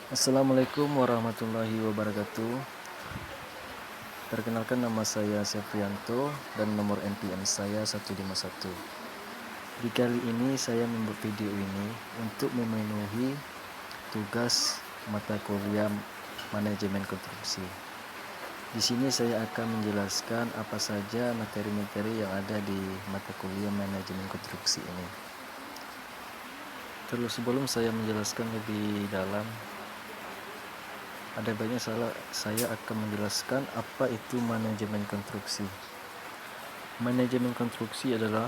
Assalamualaikum warahmatullahi wabarakatuh. Perkenalkan, nama saya Seprianto dan nomor NPM saya 151. Di kali ini saya membuat video ini untuk memenuhi tugas mata kuliah manajemen konstruksi. Di sini saya akan menjelaskan apa saja materi-materi yang ada di mata kuliah manajemen konstruksi ini. Terus sebelum saya menjelaskan lebih dalam, ada banyak saya akan menjelaskan apa itu manajemen konstruksi. Manajemen konstruksi adalah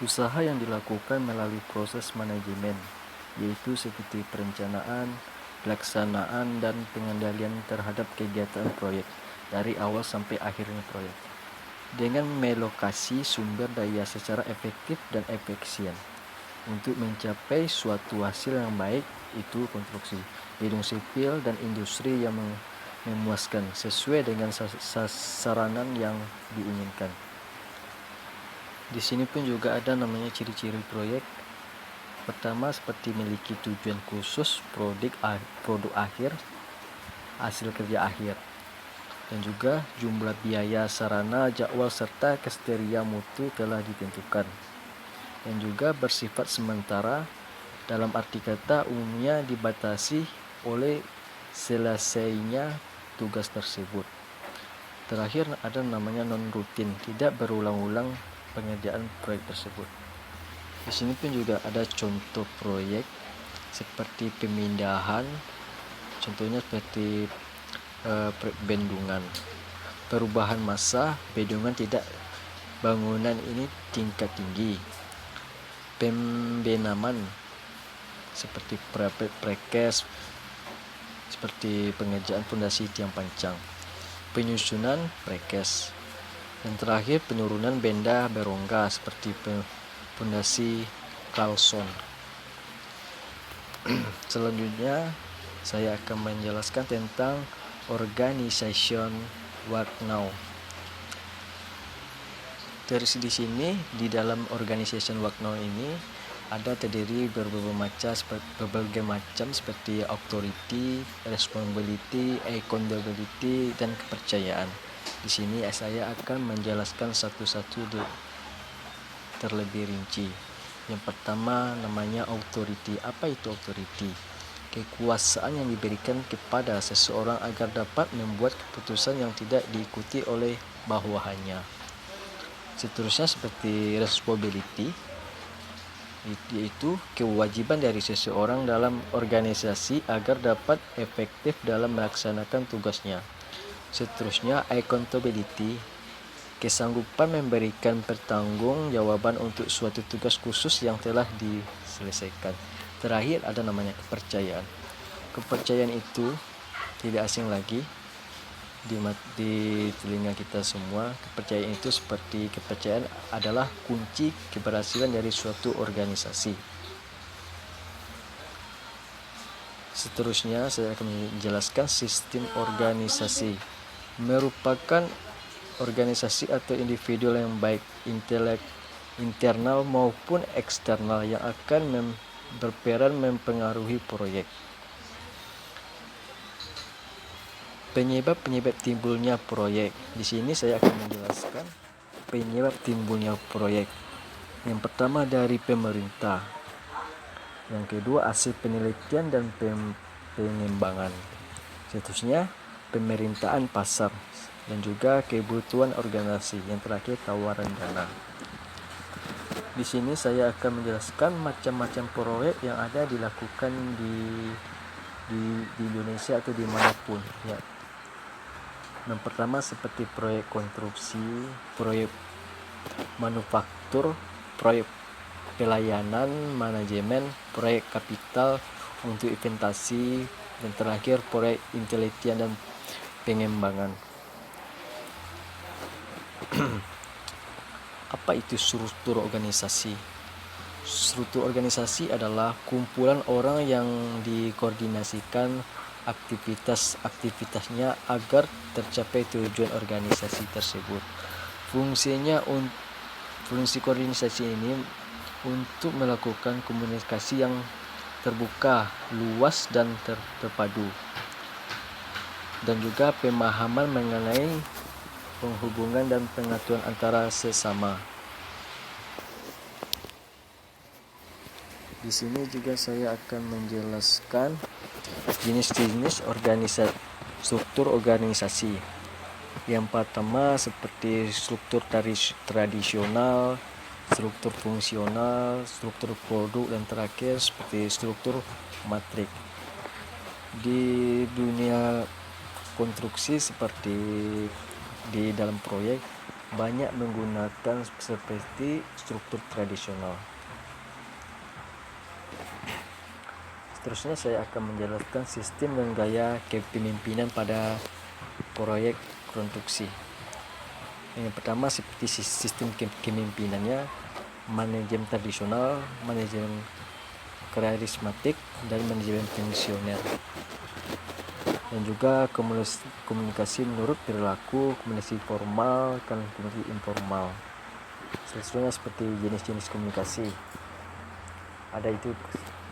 usaha yang dilakukan melalui proses manajemen, yaitu seperti perencanaan, pelaksanaan, dan pengendalian terhadap kegiatan proyek dari awal sampai akhirnya proyek, dengan melokasi sumber daya secara efektif dan efisien untuk mencapai suatu hasil yang baik, itu konstruksi gedung sipil dan industri yang memuaskan sesuai dengan sasaran yang diinginkan. Di sini pun juga ada namanya ciri-ciri proyek. Pertama, seperti memiliki tujuan khusus, produk akhir, hasil kerja akhir, dan juga jumlah biaya, sarana, jadwal, serta kriteria mutu telah ditentukan, dan juga bersifat sementara, dalam arti kata umumnya dibatasi oleh selesainya tugas tersebut. Terakhir ada namanya non-rutin, tidak berulang-ulang pengerjaan proyek tersebut. Di sini pun juga ada contoh proyek seperti pemindahan, contohnya seperti bendungan, perubahan masa, bendungan tidak bangunan ini tingkat tinggi, pembenaman seperti prekes, seperti pengerjaan fondasi tiang pancang, penyusunan prekes, dan terakhir penurunan benda berongga seperti fondasi kalson. Selanjutnya saya akan menjelaskan tentang organization work now. Terus di sini di dalam organization work now ini ada terdiri berbagai macam seperti authority, responsibility, accountability, dan kepercayaan. Di sini saya akan menjelaskan satu-satu terlebih rinci. Yang pertama namanya authority. Apa itu authority? Kekuasaan yang diberikan kepada seseorang agar dapat membuat keputusan yang tidak diikuti oleh bawahannya. Seterusnya seperti responsibility, yaitu kewajiban dari seseorang dalam organisasi agar dapat efektif dalam melaksanakan tugasnya. Seterusnya accountability, kesanggupan memberikan pertanggungjawaban untuk suatu tugas khusus yang telah diselesaikan. Terakhir ada namanya kepercayaan. Kepercayaan itu tidak asing lagi di telinga kita semua. Kepercayaan itu seperti kepercayaan adalah kunci keberhasilan dari suatu organisasi. Seterusnya saya akan menjelaskan sistem organisasi. Merupakan organisasi atau individu yang baik internal maupun eksternal yang akan berperan mempengaruhi proyek. Penyebab timbulnya proyek. Di sini saya akan menjelaskan penyebab timbulnya proyek. Yang pertama dari pemerintah. Yang kedua hasil penelitian dan pengembangan. Seterusnya pemerintahan pasar dan juga kebutuhan organisasi. Yang terakhir tawaran dana. Di sini saya akan menjelaskan macam-macam proyek yang ada dilakukan di Indonesia atau dimanapun ya. Yang pertama seperti proyek konstruksi, proyek manufaktur, proyek pelayanan, manajemen, proyek kapital untuk investasi, dan terakhir proyek penelitian dan pengembangan. Apa itu struktur organisasi? Struktur organisasi adalah kumpulan orang yang dikoordinasikan aktivitasnya agar tercapai tujuan organisasi tersebut. Fungsi koordinasi ini untuk melakukan komunikasi yang terbuka, luas, dan terpadu, dan juga pemahaman mengenai penghubungan dan pengaturan antara sesama. Di sini juga saya akan menjelaskan jenis-jenis struktur organisasi. Yang pertama seperti struktur tradisional, struktur fungsional, struktur produk, dan terakhir seperti struktur matrik. Di dunia konstruksi seperti di dalam proyek banyak menggunakan seperti struktur tradisional. Seterusnya saya akan menjelaskan sistem dan gaya kepemimpinan pada proyek konstruksi. Yang pertama seperti sistem kepemimpinannya, manajemen tradisional, manajemen karismatik, dan manajemen fungsioner. Dan juga komunikasi menurut perilaku, komunikasi formal, dan komunikasi informal. Selanjutnya seperti jenis-jenis komunikasi. Ada itu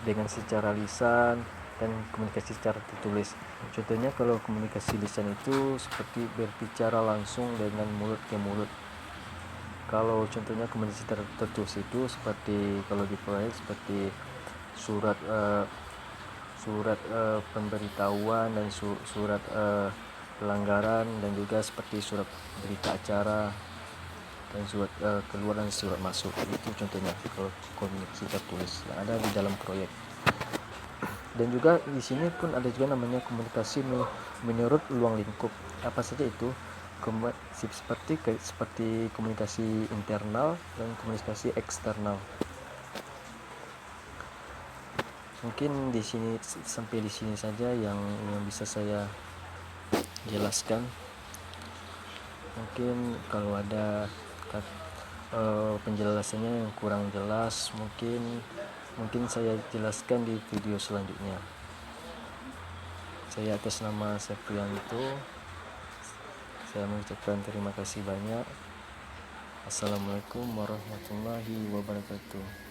dengan secara lisan dan komunikasi secara tertulis. Contohnya kalau komunikasi lisan itu seperti berbicara langsung dengan mulut ke mulut. Kalau contohnya komunikasi tertulis itu seperti kalau di proyek seperti surat pemberitahuan dan surat pelanggaran, dan juga seperti surat berita acara dan surat keluar dan surat masuk. Itu contohnya kalau komunikasi tertulis yang ada di dalam proyek. Dan juga di sini pun ada juga namanya komunikasi menurut ruang lingkup. Apa saja itu? Seperti komunikasi internal dan komunikasi eksternal. Mungkin di sini sampai di sini saja yang bisa saya jelaskan. Mungkin kalau ada penjelasannya yang kurang jelas, mungkin saya jelaskan di video selanjutnya. Saya atas nama Septrianto, saya mengucapkan terima kasih banyak. Assalamualaikum warahmatullahi wabarakatuh.